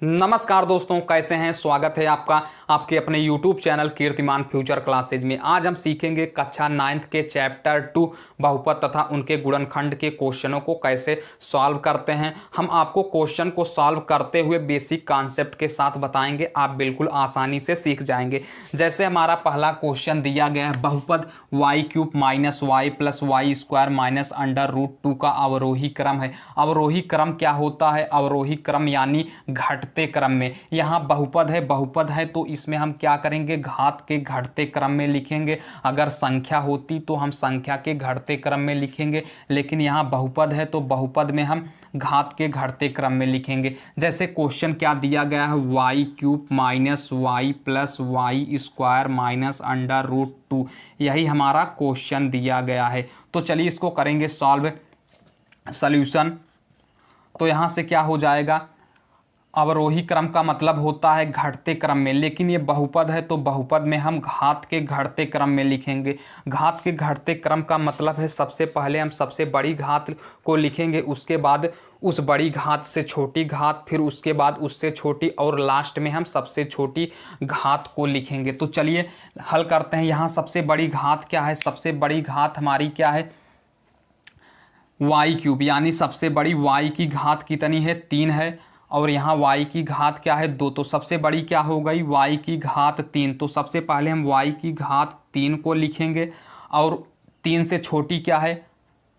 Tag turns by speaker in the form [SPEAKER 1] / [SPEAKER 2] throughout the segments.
[SPEAKER 1] नमस्कार दोस्तों, कैसे हैं। स्वागत है आपका आपके अपने YouTube चैनल कीर्तिमान फ्यूचर क्लासेज में। आज हम सीखेंगे कक्षा 9th के चैप्टर 2 बहुपद तथा उनके गुणनखंड के क्वेश्चनों को कैसे सॉल्व करते हैं। हम आपको क्वेश्चन को सॉल्व करते हुए बेसिक कॉन्सेप्ट के साथ बताएंगे, आप बिल्कुल आसानी से सीख जाएंगे। जैसे हमारा पहला क्वेश्चन दिया गया है, बहुपद y³ minus y plus y square minus under root 2 का अवरोही क्रम है। अवरोही क्रम क्या होता है? अवरोही क्रम यानी घटते क्रम में। यहाँ बहुपद है तो इसमें हम क्या करेंगे, घात के घटते क्रम में लिखेंगे। अगर संख्या होती तो हम संख्या के घटते क्रम में लिखेंगे, लेकिन यहाँ बहुपद है तो बहुपद में हम घात के घटते क्रम में लिखेंगे। जैसे क्वेश्चन क्या दिया गया है, y³ minus y plus y square minus under root 2, यही हमारा क्वेश्चन दिया गया है। तो चलिए इसको करेंगे सॉल्व। सॉल्यूशन तो यहाँ से क्या हो जाएगा, अवरोही क्रम का मतलब होता है घटते क्रम में, लेकिन ये बहुपद है तो बहुपद में हम घात के घटते क्रम में लिखेंगे। घात के घटते क्रम का मतलब है सबसे पहले हम सबसे बड़ी घात को लिखेंगे, उसके बाद उस बड़ी घात से छोटी घात, फिर उसके बाद उससे छोटी, और लास्ट में हम सबसे छोटी घात को लिखेंगे। तो चलिए हल करते हैं। यहाँ सबसे बड़ी घात क्या है? सबसे बड़ी घात हमारी क्या है? y³ यानी सबसे बड़ी y की घात कितनी है? 3 है। और यहाँ y की घात क्या है? 2। तो सबसे बड़ी क्या हो गई? y की घात 3। तो सबसे पहले हम y की घात 3 को लिखेंगे, और 3 से छोटी क्या है?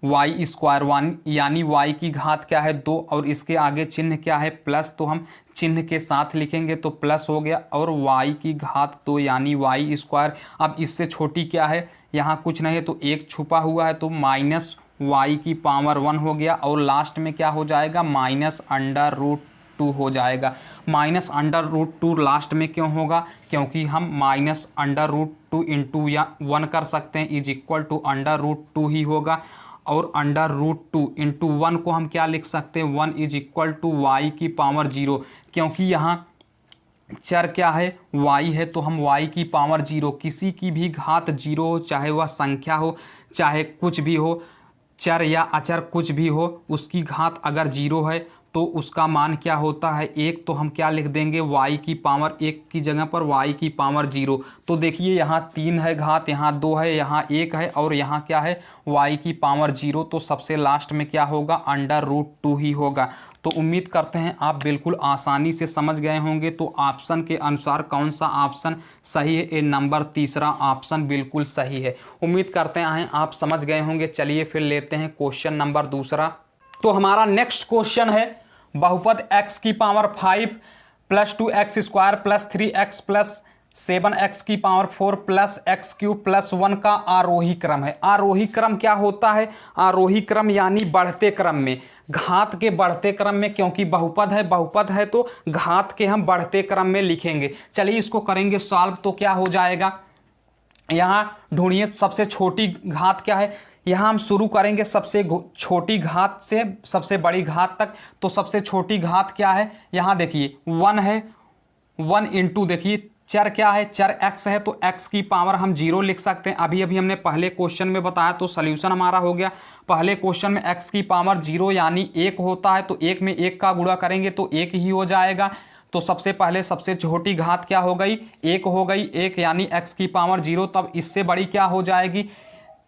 [SPEAKER 1] y स्क्वायर 1 यानी y की घात क्या है? 2, और इसके आगे चिन्ह क्या है? प्लस। तो हम चिन्ह के साथ लिखेंगे तो प्लस हो गया, और y की घात 2 यानी y स्क्वायर। अब इससे छोटी क्या है? यहाँ कुछ नहीं है तो 1 छुपा हुआ है, तो माइनस y की पावर 1 हो गया, और लास्ट में क्या हो जाएगा? माइनस अंडर रूट 2 हो जाएगा। माइनस अंडर रूट 2 लास्ट में क्यों होगा? क्योंकि हम माइनस अंडर रूट 2 इंटू या 1 कर सकते हैं, is equal to under root 2 ही होगा। और अंडर रूट 2 इंटू 1 को हम क्या लिख सकते हैं? 1 इज इक्वल टू वाई की पावर 0, क्योंकि यहाँ चर क्या है? y है, तो हम y की पावर 0, किसी की भी घात 0 हो, चाहे वह संख्या हो चाहे कुछ भी हो, चर या अचर कुछ भी हो, उसकी घात अगर 0 है तो उसका मान क्या होता है? 1। तो हम क्या लिख देंगे? y की पावर 1 की जगह पर y की पावर 0। तो देखिए यहाँ 3 है घात, यहाँ 2 है, यहाँ 1 है, और यहाँ क्या है? y की पावर 0। तो सबसे लास्ट में क्या होगा? अंडर रूट 2 ही होगा। तो उम्मीद करते हैं आप बिल्कुल आसानी से समझ गए होंगे। तो ऑप्शन के अनुसार कौन सा ऑप्शन सही है? ए नंबर तीसरा ऑप्शन बिल्कुल सही है। उम्मीद करते हैं आप समझ गए होंगे। चलिए फिर लेते हैं क्वेश्चन नंबर दूसरा। तो हमारा नेक्स्ट क्वेश्चन है, बहुपद x की power 5 plus 2x square plus 3x plus 7x की पावर 4 प्लस x³ प्लस 1 का आरोही क्रम है। आरोही क्रम क्या होता है? आरोही क्रम यानी बढ़ते क्रम में, घात के बढ़ते क्रम में, क्योंकि बहुपद है तो घात के हम बढ़ते क्रम में लिखेंगे। चलिए इसको करेंगे सॉल्व। तो क्या हो जाएगा, यहाँ ढूंढिए सबसे छोटी घात क्या है। यहाँ हम शुरू करेंगे सबसे छोटी घात से सबसे बड़ी घात तक। तो सबसे छोटी घात क्या है? यहाँ देखिए 1 है, 1 इंटू देखिए चर क्या है? चर x है, तो x की पावर हम 0 लिख सकते हैं। अभी हमने पहले क्वेश्चन में बताया, तो सॉल्यूशन हमारा हो गया। पहले क्वेश्चन में x की पावर 0 यानी 1 होता है, तो 1 में 1 का गुणा करेंगे तो 1 ही हो जाएगा। तो सबसे पहले सबसे छोटी घात क्या हो गई? 1 हो गई। 1 यानी x की पावर 0। तब इससे बड़ी क्या हो जाएगी?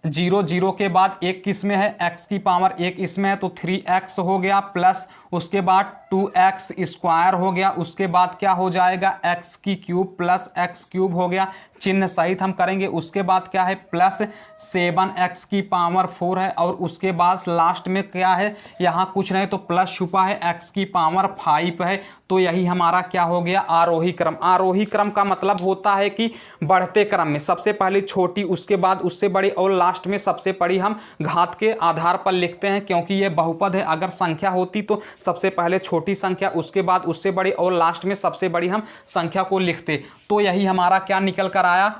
[SPEAKER 1] 0 0 के बाद 1 किस में है? x की पावर 1 इसमें है, तो 3x हो गया, प्लस उसके बाद 2x स्क्वायर हो गया। उसके बाद क्या हो जाएगा? x³ प्लस x³ हो गया, चिन्ह सहित हम करेंगे। उसके बाद क्या है? प्लस 7x की पावर 4 है, और उसके बाद लास्ट में क्या है? यहाँ कुछ नहीं तो प्लस छुपा है, x की पावर 5 है। तो यही हमारा क्या हो गया? आरोही क्रम। आरोही क्रम का मतलब होता है कि बढ़ते क्रम में सबसे पहले छोटी, उसके बाद उससे बड़ी, और लास्ट में सबसे बड़ी हम घात के आधार पर लिखते हैं, क्योंकि ये बहुपद है। अगर संख्या होती तो सबसे पहले छोटी संख्या, उसके बाद उससे बड़ी, और लास्ट में सबसे बड़ी हम संख्या को लिखते। तो यही हमारा क्या निकल कर आया?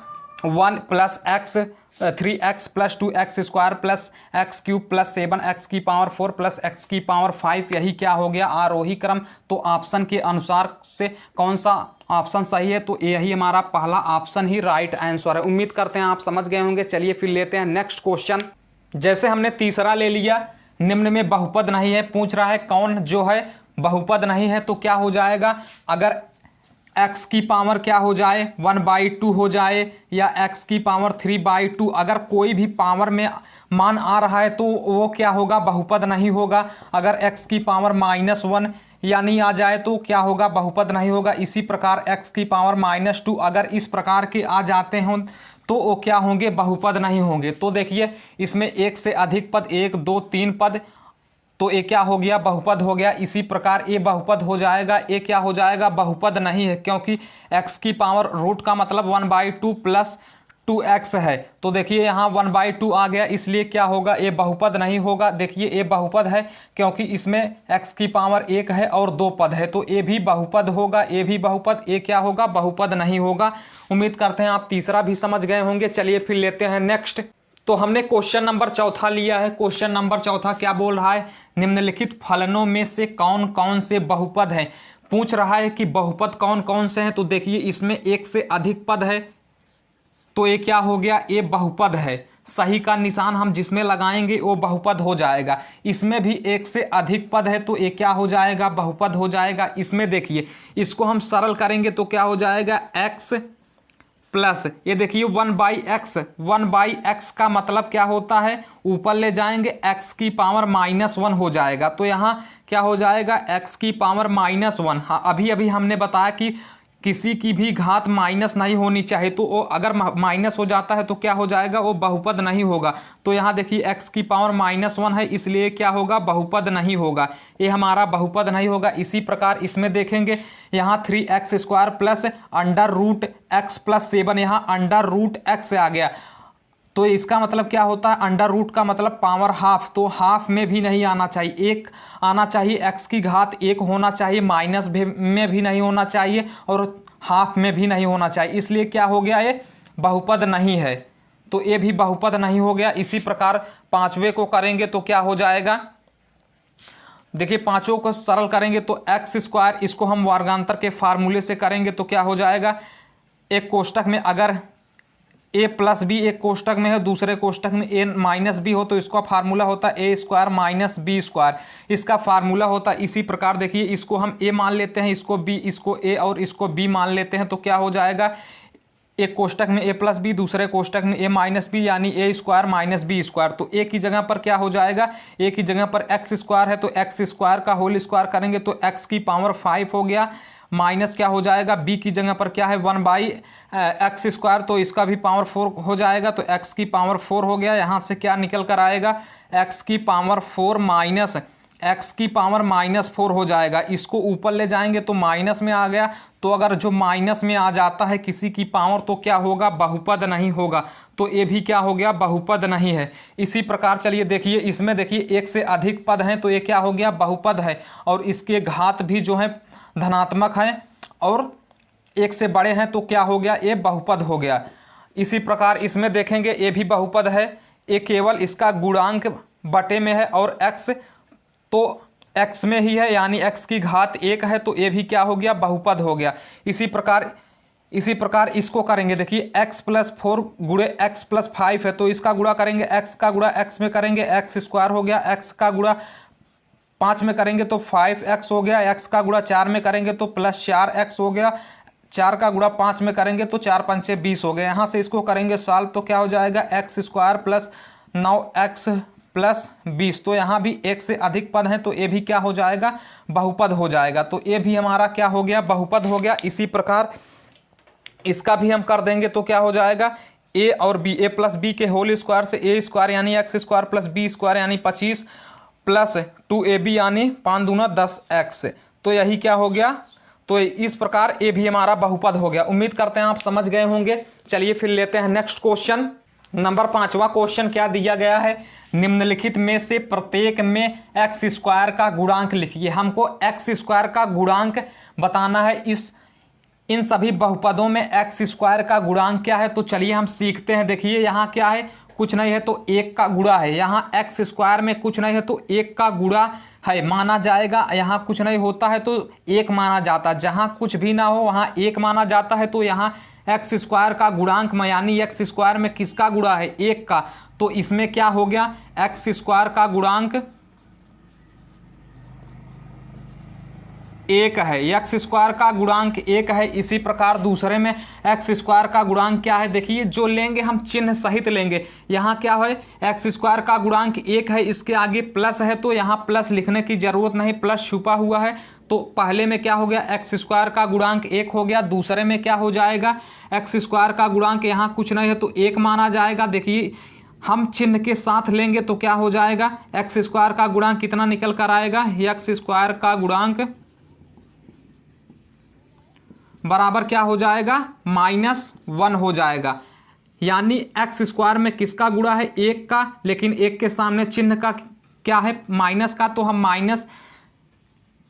[SPEAKER 1] 1 plus x 3x plus 2x square plus x³ plus 7x की पावर 4 प्लस x की पावर 5, यही क्या हो गया? आरोही क्रम। तो ऑप्शन के अनुसार से कौन सा ऑप्शन सही है? तो यही हमारा पहला ऑप्शन ही राइट आंसर है। उम्मीद करते हैं आप समझ गए होंगे। चलिए फिर लेते हैं नेक्स्ट क्वेश्चन। जैसे हमने तीसरा ले लिया, निम्न में बहुपद नहीं है, पूछ रहा है कौन जो है बहुपद नहीं है तो क्या हो जाएगा, अगर x की पावर क्या हो जाए 1/2 हो जाए या x की पावर 3/2, अगर कोई भी पावर में मान आ रहा है तो वो क्या होगा, बहुपद नहीं होगा। अगर x की पावर -1 यानी आ जाए तो क्या होगा, बहुपद नहीं होगा। इसी प्रकार x की पावर -2 अगर इस प्रकार के आ जाते हों तो वो क्या होंगे, बहुपद नहीं होंगे। तो देखिए इसमें एक से अधिक पद, 1 2 3 पद, तो ये क्या हो गया, बहुपद हो गया। इसी प्रकार ये बहुपद हो जाएगा, ये क्या हो जाएगा, बहुपद नहीं है, क्योंकि x की पावर रूट का मतलब 1/2 प्लस 2x है। तो देखिए यहाँ 1/2 आ गया, इसलिए क्या होगा, ये बहुपद नहीं होगा। देखिए ये बहुपद है क्योंकि इसमें x की पावर 1 है और 2 पद है, तो ये भी बहुपद होगा, ये भी बहुपद, ये क्या होगा, बहुपद नहीं होगा। उम्मीद करते हैं आप तीसरा भी समझ गए होंगे। चलिए फिर लेते हैं नेक्स्ट। तो हमने क्वेश्चन नंबर चौथा लिया है। क्वेश्चन नंबर चौथा क्या बोल रहा है, निम्नलिखित फलनों में से कौन कौन से बहुपद हैं। पूछ रहा है कि बहुपद कौन कौन से हैं। तो देखिए इसमें एक से अधिक पद है तो ये क्या हो गया, ये बहुपद है। सही का निशान हम जिसमें लगाएंगे वो बहुपद हो जाएगा। इसमें भी एक से अधिक पद है तो ये क्या हो जाएगा, बहुपद हो जाएगा। इसमें देखिए इसको हम सरल करेंगे तो क्या हो जाएगा, x प्लस ये देखिए 1/x, 1/x का मतलब क्या होता है, ऊपर ले जाएंगे x की पावर -1 हो जाएगा। तो यहाँ क्या हो जाएगा, x की पावर -1। हाँ अभी अभी हमने बताया कि किसी की भी घात माइनस नहीं होनी चाहिए, तो वो अगर माइनस हो जाता है तो क्या हो जाएगा, वो बहुपद नहीं होगा। तो यहाँ देखिए x की पावर -1 है, इसलिए क्या होगा, बहुपद नहीं होगा, ये हमारा बहुपद नहीं होगा। इसी प्रकार इसमें देखेंगे यहाँ 3x² प्लस √x + 7, यहाँ √x आ गया। तो इसका मतलब क्या होता है, अंडर रूट का मतलब पावर हाफ, तो हाफ में भी नहीं आना चाहिए, एक आना चाहिए। x की घात 1 होना चाहिए, माइनस में भी नहीं होना चाहिए और हाफ में भी नहीं होना चाहिए, इसलिए क्या हो गया, ये बहुपद नहीं है। तो ये भी बहुपद नहीं हो गया। इसी प्रकार पांचवे को करेंगे तो क्या हो जाएगा, देखिए पांचों को सरल करेंगे तो x², इसको हम वर्गांतर के फार्मूले से करेंगे तो क्या हो जाएगा, एक कोष्टक में अगर a + b एक कोष्टक में है, दूसरे कोष्टक में a - b हो तो इसका फार्मूला होता है a² - b², इसका फार्मूला होता है। इसी प्रकार देखिए इसको हम a मान लेते हैं, इसको b, इसको a और इसको b मान लेते हैं तो क्या हो जाएगा, एक कोष्टक में a + b, दूसरे कोष्टक में a - b यानी a² - b²। तो a की जगह पर क्या हो जाएगा, a की जगह पर x² है तो x² का होल स्क्वायर करेंगे तो x की पावर 5 हो गया, माइनस क्या हो जाएगा, b की जगह पर क्या है 1/x², तो इसका भी पावर 4 हो जाएगा, तो x की पावर 4 हो गया। यहाँ से क्या निकल कर आएगा, x की पावर 4 माइनस x की पावर -4 हो जाएगा। इसको ऊपर ले जाएंगे तो माइनस में आ गया, तो अगर जो माइनस में आ जाता है किसी की पावर तो क्या होगा, बहुपद नहीं होगा। तो ये भी क्या हो गया, बहुपद नहीं है। इसी प्रकार चलिए देखिए इसमें देखिए एक से अधिक पद हैं तो ये क्या हो गया, बहुपद है, और इसके घात भी जो है धनात्मक है और एक से बड़े हैं तो क्या हो गया, ये बहुपद हो गया। इसी प्रकार इसमें देखेंगे ये भी बहुपद है, ये केवल इसका गुणांक बटे में है और x तो x में ही है, यानी x की घात 1 है, तो ये भी क्या हो गया, बहुपद हो गया। इसी प्रकार इसको करेंगे, देखिए x + 4 गुणे x + 5 है तो इसका गुणा करेंगे, x का गुणा x में करेंगे x² हो गया, x का गुणा 5 में करेंगे तो 5x हो गया, x का गुणा 4 में करेंगे तो +4x हो गया, 4 का गुणा 5 में करेंगे तो 4 × 5 = 20 हो गए। यहाँ से इसको करेंगे सॉल्व तो क्या हो जाएगा, x² + 9x + 20। तो यहाँ भी एक से अधिक पद हैं तो ये भी क्या हो जाएगा, बहुपद हो जाएगा। तो ये भी हमारा क्या हो गया, बहुपद हो गया। इसी प्रकार इसका भी हम कर देंगे तो क्या हो जाएगा, a और b, a + b के होल स्क्वायर से a² यानी x² + b² यानी 25 + 2ab यानी 5 दूना 10x। तो यही क्या हो गया, तो इस प्रकार ये भी हमारा बहुपद हो गया। उम्मीद करते हैं आप समझ गए होंगे। चलिए फिर लेते हैं नेक्स्ट क्वेश्चन। नंबर 5वां क्वेश्चन क्या दिया गया है, निम्नलिखित में से प्रत्येक में x² का गुणांक लिखिए। हमको x² का गुणांक बताना है। इन सभी बहुपदों में x² का गुणांक क्या है, तो चलिए हम सीखते हैं। देखिए यहाँ क्या है, कुछ नहीं है तो 1 का गुणा है, यहाँ x² में कुछ नहीं है तो 1 का गुणा है माना जाएगा। यहाँ कुछ नहीं होता है तो 1 माना जाता है, जहाँ कुछ भी ना हो वहाँ 1 माना जाता है। तो यहाँ x² का गुणांक में यानी x² में किसका गुणा है, 1 का, तो इसमें क्या हो गया, x² का गुणांक एक है, एक्स स्क्वायर का गुणांक एक है। इसी प्रकार दूसरे में एक्स स्क्वायर का गुणांक क्या है, देखिए जो लेंगे हम चिन्ह सहित लेंगे। यहाँ क्या है, एक्स स्क्वायर का गुणांक एक है, इसके आगे प्लस है तो यहाँ प्लस लिखने की जरूरत नहीं, प्लस छुपा हुआ है। तो पहले में क्या हो गया, एक्स स्क्वायर का गुणांक एक हो गया। दूसरे में क्या हो जाएगा, एक्स स्क्वायर का गुणांक यहाँ कुछ नहीं है तो एक माना जाएगा। देखिए हम चिन्ह के साथ लेंगे तो क्या हो जाएगा, एक्स स्क्वायर का गुणांक कितना निकल कर आएगा, एक्स स्क्वायर का गुणांक बराबर क्या हो जाएगा, -1 हो जाएगा। यानी एक्स स्क्वायर में किसका गुणा है, एक का, लेकिन एक के सामने चिन्ह का क्या है, माइनस का, तो हम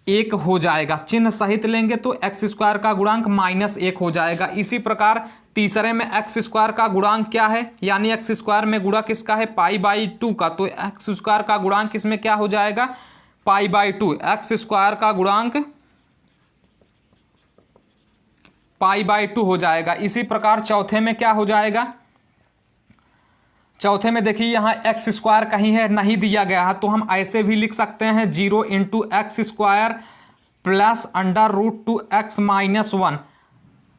[SPEAKER 1] -1 हो जाएगा। चिन्ह सहित लेंगे तो एक्स स्क्वायर का गुणांक -1 हो जाएगा। इसी प्रकार तीसरे में एक्स स्क्वायर का गुणांक क्या है, यानी एक्स स्क्वायर में गुणा किसका है, π/2 का, तो एक्स स्क्वायर का गुणांक इसमें क्या हो जाएगा, π/2। एक्स स्क्वायर का गुणांक π/2 हो जाएगा। इसी प्रकार चौथे में क्या हो जाएगा, चौथे में देखिए यहाँ एक्स स्क्वायर कहीं है नहीं दिया गया है तो हम ऐसे भी लिख सकते हैं 0 × x² प्लस √2x-1।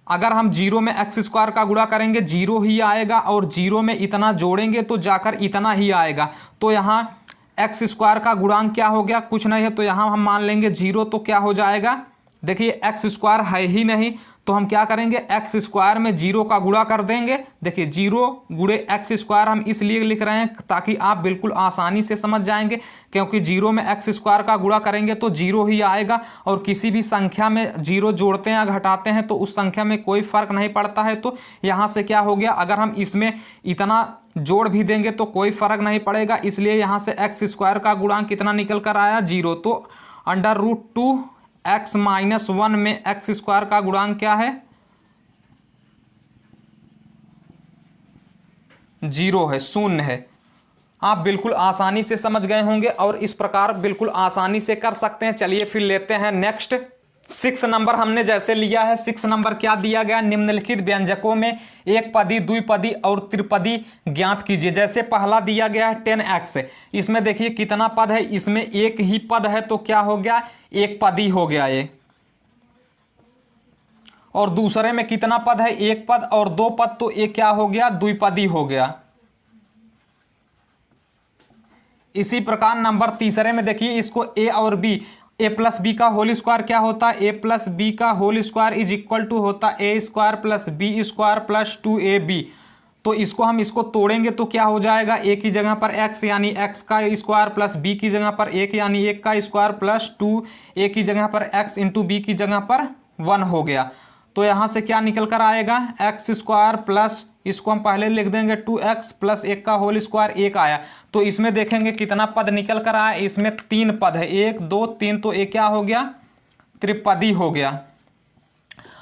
[SPEAKER 1] अगर हम 0 में एक्स स्क्वायर का गुणा करेंगे 0 ही आएगा और 0 में इतना जोड़ेंगे तो जाकर इतना ही आएगा। तो यहाँ एक्स स्क्वायर का गुणांक क्या हो गया, कुछ नहीं है, तो यहाँ हम मान लेंगे 0। तो क्या हो जाएगा, देखिए एक्स स्क्वायर है ही नहीं तो हम क्या करेंगे, एक्स स्क्वायर में 0 का गुणा कर देंगे। देखिए 0 गुणे एक्स स्क्वायर हम इसलिए लिख रहे हैं ताकि आप बिल्कुल आसानी से समझ जाएंगे, क्योंकि 0 में एक्स स्क्वायर का गुणा करेंगे तो 0 ही आएगा। और किसी भी संख्या में 0 जोड़ते हैं या घटाते हैं तो उस संख्या में कोई फर्क नहीं पड़ता है। तो यहाँ से क्या हो गया, अगर हम इसमें इतना जोड़ भी देंगे तो कोई फर्क नहीं पड़ेगा, इसलिए यहाँ से एक्स स्क्वायर का गुणांक कितना निकल कर आया, 0। तो √2x-1 में एक्स स्क्वायर का गुणांक क्या है, 0 है, शून्य है। आप बिल्कुल आसानी से समझ गए होंगे और इस प्रकार बिल्कुल आसानी से कर सकते हैं। चलिए फिर लेते हैं नेक्स्ट 6 नंबर हमने जैसे लिया है। 6 नंबर क्या दिया गया, निम्नलिखित व्यंजकों में एक पदी, द्विपदी और त्रिपदी ज्ञात कीजिए। जैसे पहला दिया गया है 10x, इसमें देखिए कितना पद है, इसमें एक ही पद है तो क्या हो गया, एक पदी हो गया ये। और दूसरे में कितना पद है, एक पद और 2 पद, तो ये क्या हो गया, द्विपदी हो गया। इसी प्रकार नंबर तीसरे में देखिए इसको a और b, a+b का होल स्क्वायर क्या होता है, a+b का whole square is equal to होता है a² + b² + 2ab। तो इसको हम इसको तोड़ेंगे तो क्या हो जाएगा, a की जगह पर x यानी x का स्क्वायर प्लस b की जगह पर 1 यानी 1 का स्क्वायर प्लस 2 a की जगह पर x × b की जगह पर 1 हो गया। तो यहाँ से क्या निकल कर आएगा, x² प्लस इसको हम पहले लिख देंगे 2x प्लस 1 का होल स्क्वायर 1 आया। तो इसमें देखेंगे कितना पद निकल कर आया, इसमें 3 पद है, 1 2 3, तो ये क्या हो गया, त्रिपदी हो गया।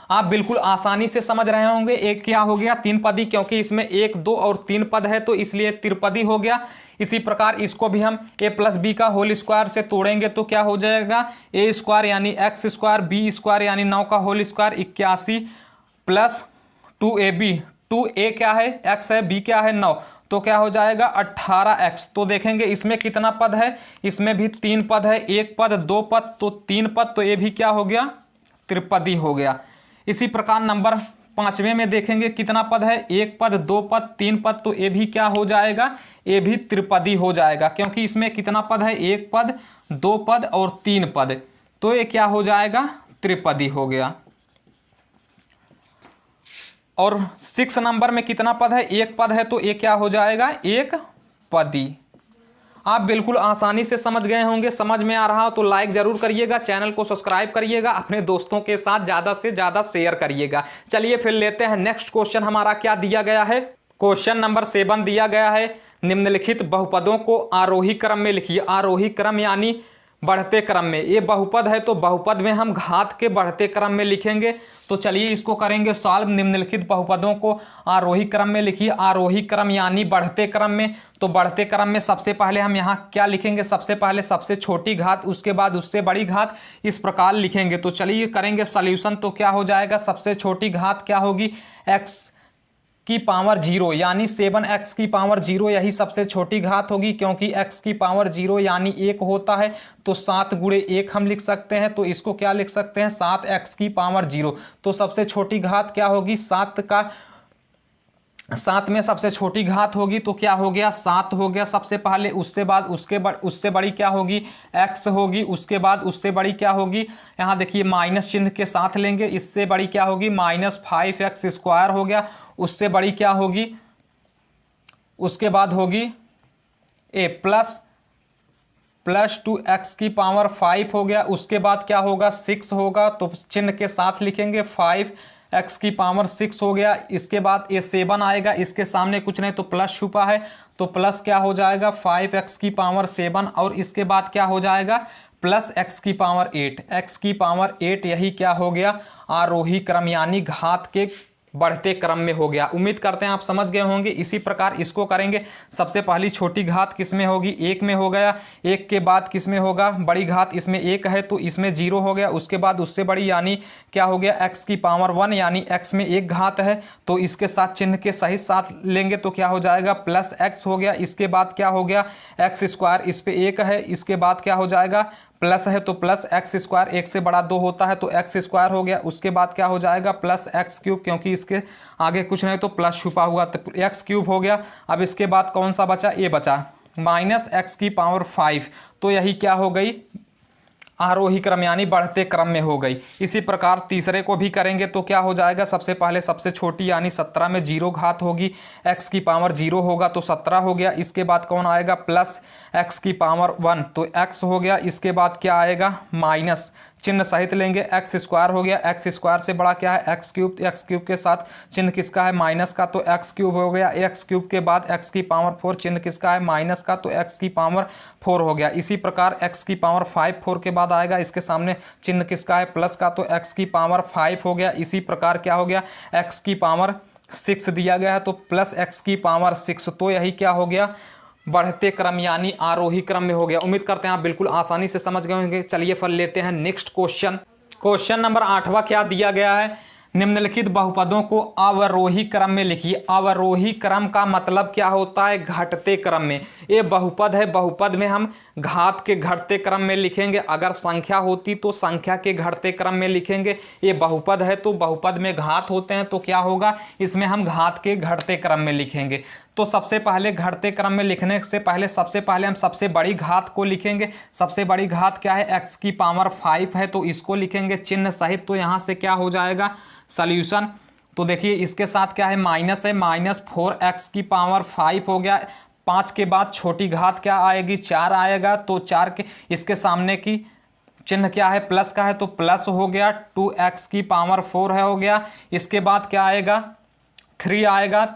[SPEAKER 1] आप बिल्कुल आसानी से समझ रहे होंगे एक क्या हो गया, 3 पदी, क्योंकि इसमें 1 2 और 3 पद है तो इसलिए त्रिपदी हो गया। इसी प्रकार इसको भी हम a+b का होल स्क्वायर से तोड़ेंगे तो क्या हो जाएगा, a² यानी x², b² यानी 9 का whole square 81 plus 2ab, 2a क्या है, x है, b क्या है 9, तो क्या हो जाएगा 18x। तो देखेंगे इसमें कितना पद है, इसमें भी 3 पद है, 1 पद 2 पद तो 3 पद, तो ये भी क्या हो गया, त्रिपदी हो गया। इसी प्रकार नंबर 5वें में देखेंगे कितना पद है, 1 पद 2 पद 3 पद, तो ये भी क्या हो जाएगा, ये भी त्रिपदी हो जाएगा, क्योंकि इसमें कितना पद है, 1 पद 2 पद और 3 पद, तो ये क्या हो जाएगा, त्रिपदी हो गया। और 6 नंबर में कितना पद है, 1 पद है तो ये क्या हो जाएगा, एक पदी। आप बिल्कुल आसानी से समझ गए होंगे। समझ में आ रहा हो तो लाइक जरूर करिएगा, चैनल को सब्सक्राइब करिएगा, अपने दोस्तों के साथ ज़्यादा से ज़्यादा शेयर करिएगा। चलिए फिर लेते हैं नेक्स्ट क्वेश्चन। हमारा क्या दिया गया है, क्वेश्चन नंबर 7 दिया गया है, निम्नलिखित बहुपदों को आरोही क्रम में लिखिए। आरोही क्रम यानी बढ़ते क्रम में, ये बहुपद है तो बहुपद में हम घात के बढ़ते क्रम में लिखेंगे। तो चलिए इसको करेंगे सॉल्व। निम्नलिखित बहुपदों को आरोही क्रम में लिखिए। आरोही क्रम यानी बढ़ते क्रम में, तो बढ़ते क्रम में सबसे पहले हम यहाँ क्या लिखेंगे, सबसे पहले सबसे छोटी घात, उसके बाद उससे बड़ी घात, इस प्रकार लिखेंगे। तो चलिए करेंगे सॉल्यूशन। तो क्या हो जाएगा, सबसे छोटी घात क्या होगी, x की पावर 0 यानी 7x की पावर 0 यही सबसे छोटी घात होगी, क्योंकि x की पावर 0 यानी 1 होता है, तो 7 गुणे 1 हम लिख सकते हैं। तो इसको क्या लिख सकते हैं, 7x की पावर 0। तो सबसे छोटी घात क्या होगी, 7 में सबसे छोटी घात होगी तो क्या हो गया, 7 हो गया सबसे पहले। उससे बाद उससे बड़ी क्या होगी, x होगी। उसके बाद उससे बड़ी क्या होगी, यहाँ देखिए माइनस चिन्ह के साथ लेंगे, इससे बड़ी क्या होगी, -5x² हो गया। उससे बड़ी क्या होगी, उसके बाद होगी a प्लस 2x की पावर 5 हो गया। उसके बाद क्या होगा, 6 होगा, तो चिन्ह के साथ लिखेंगे 5x की पावर 6 हो गया। इसके बाद ये 7 आएगा, इसके सामने कुछ नहीं तो प्लस छुपा है, तो प्लस क्या हो जाएगा 5x की पावर 7। और इसके बाद क्या हो जाएगा, प्लस x की पावर 8, x की पावर 8। यही क्या हो गया, आरोही क्रम यानी घात के बढ़ते क्रम में हो गया। उम्मीद करते हैं आप समझ गए होंगे। इसी प्रकार इसको करेंगे। सबसे पहली छोटी घात किस में होगी, 1 में हो गया। 1 के बाद किस में होगा, बड़ी घात इसमें 1 है तो इसमें 0 हो गया। उसके बाद उससे बड़ी यानी क्या हो गया, x की पावर 1 यानी x में 1 घात है, तो इसके साथ चिन्ह के सही साथ लेंगे तो क्या हो जाएगा, प्लस x हो गया। इसके बाद क्या हो गया, x², इस पे 1 है। इसके बाद क्या हो जाएगा, प्लस है तो प्लस x², 1 से बड़ा 2 होता है तो x² हो गया। उसके बाद क्या हो जाएगा, प्लस x3, क्योंकि इसके आगे कुछ नहीं तो प्लस छुपा हुआ तो x3 हो गया। अब इसके बाद कौन सा बचा, ये बचा -x की पावर 5। तो यही क्या हो गई, आरोही क्रम यानी बढ़ते क्रम में हो गई। इसी प्रकार तीसरे को भी करेंगे तो क्या हो जाएगा, सबसे पहले सबसे छोटी यानी 17 में 0 घात होगी, x की पावर 0 होगा तो 17 हो गया। इसके बाद कौन आएगा, प्लस x की पावर 1 तो x हो गया। इसके बाद क्या आएगा, माइनस चिन्ह सहित लेंगे, x² हो गया। x² से बड़ा क्या है, x3 के साथ चिन्ह किसका है, माइनस का, तो x3 हो गया। x3 के बाद x की पावर 4 चिन्ह किसका है, माइनस का, तो x की पावर 4 हो गया। इसी प्रकार x की पावर 5 4 के बाद आएगा, इसके सामने चिन्ह किसका है, प्लस का, तो x की पावर 5 हो गया। इसी प्रकार क्या हो गया, x की पावर 6 दिया गया है तो प्लस x की पावर 6। तो यही क्या हो गया, बढ़ते क्रम यानी आरोही क्रम में हो गया। उम्मीद करते हैं आप बिल्कुल आसानी से समझ गए होंगे। चलिए फिर लेते हैं नेक्स्ट क्वेश्चन। क्वेश्चन नंबर 8वां क्या दिया गया है, निम्नलिखित बहुपदों को अवरोही क्रम में लिखिए। अवरोही क्रम का मतलब क्या होता है, घटते क्रम में। ये बहुपद है, बहुपद में हम घात के घटते क्रम में लिखेंगे। अगर संख्या होती तो संख्या के घटते क्रम में लिखेंगे। ये बहुपद है तो बहुपद में घात होते हैं तो क्या होगा, इसमें हम घात के घटते क्रम में लिखेंगे। तो सबसे पहले घटते क्रम में लिखने से पहले सबसे पहले हम सबसे बड़ी घात को लिखेंगे। सबसे बड़ी घात क्या है, x की पावर 5 है तो इसको लिखेंगे चिन्ह सहित। तो यहाँ से क्या हो जाएगा, सॉल्यूशन। तो देखिए इसके साथ क्या है, माइनस है, -4x की पावर 5 हो गया। 5 के बाद छोटी घात क्या आएगी, 4 आएगा, तो 4 के इसके सामने की चिन्ह क्या है, प्लस का है तो प्लस हो गया। 2x की पावर 4 है हो गया। इसके बाद क्या आएगा, 3 आएगा,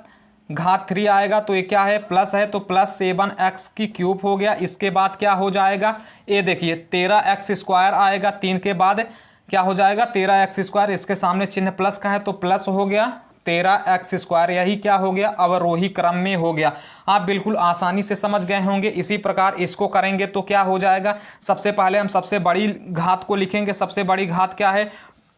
[SPEAKER 1] घात 3 आएगा तो ये क्या है, प्लस है तो प्लस 7x³ हो गया। इसके बाद क्या हो जाएगा, ये देखिए 13x² आएगा। 3 के बाद क्या हो जाएगा, 13x², इसके सामने चिन्ह प्लस का है तो प्लस हो गया 13x²। यही क्या हो गया, अवरोही क्रम में हो गया। आप बिल्कुल आसानी से समझ गए होंगे। इसी प्रकार इसको करेंगे तो क्या हो जाएगा, सबसे पहले हम सबसे बड़ी घात को लिखेंगे। सबसे बड़ी घात क्या है,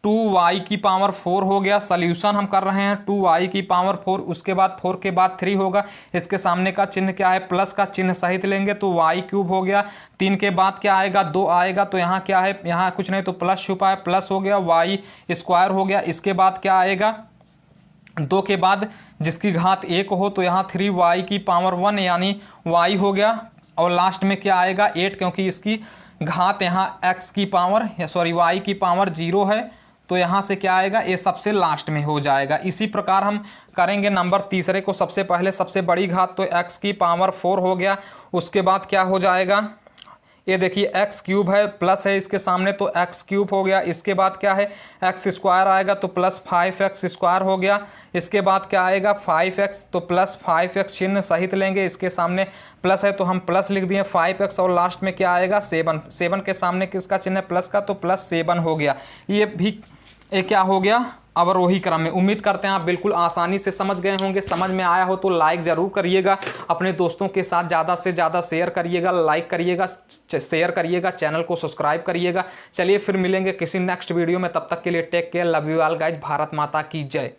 [SPEAKER 1] 2y की पावर 4 हो गया। सॉल्यूशन हम कर रहे हैं 2y की पावर 4। उसके बाद 4 के बाद 3 होगा। इसके सामने का चिन्ह क्या है, प्लस का चिन्ह सहित लेंगे तो y³ हो गया। 3 के बाद क्या आएगा, 2 आएगा तो यहाँ क्या है, यहाँ कुछ नहीं तो प्लस छुपा है, प्लस हो गया, y² हो गया। इसके बाद क्या आएगा, 2 के बाद जिसकी घात 1 हो तो यहाँ 3y की पावर 1 यानी y हो गया। और लास्ट में क्या आएगा, 8, क्योंकि इसकी घात यहाँ x की पावर y की पावर 0 है तो यहाँ से क्या आएगा, ये सबसे लास्ट में हो जाएगा। इसी प्रकार हम करेंगे नंबर तीसरे को। सबसे पहले सबसे बड़ी घात तो x की पावर 4 हो गया। उसके बाद क्या हो जाएगा, ये देखिए x³ है, प्लस है इसके सामने तो x³ हो गया। इसके बाद क्या है, x² आएगा तो प्लस 5x² हो गया। इसके बाद क्या आएगा, 5x तो प्लस 5x चिन्ह सहित लेंगे। इसके सामने प्लस है तो हम प्लस लिख दिए 5x। और लास्ट में क्या आएगा, 7 के सामने किसका चिन्ह है, प्लस का, तो प्लस 7 हो गया। ये भी क्या हो गया, अवरोही क्रम में। उम्मीद करते हैं आप बिल्कुल आसानी से समझ गए होंगे। समझ में आया हो तो लाइक ज़रूर करिएगा, अपने दोस्तों के साथ ज़्यादा से ज़्यादा शेयर करिएगा, लाइक करिएगा, शेयर करिएगा, चैनल को सब्सक्राइब करिएगा। चलिए फिर मिलेंगे किसी नेक्स्ट वीडियो में, तब तक के लिए take care, love you all guys, Bharat माता की जय।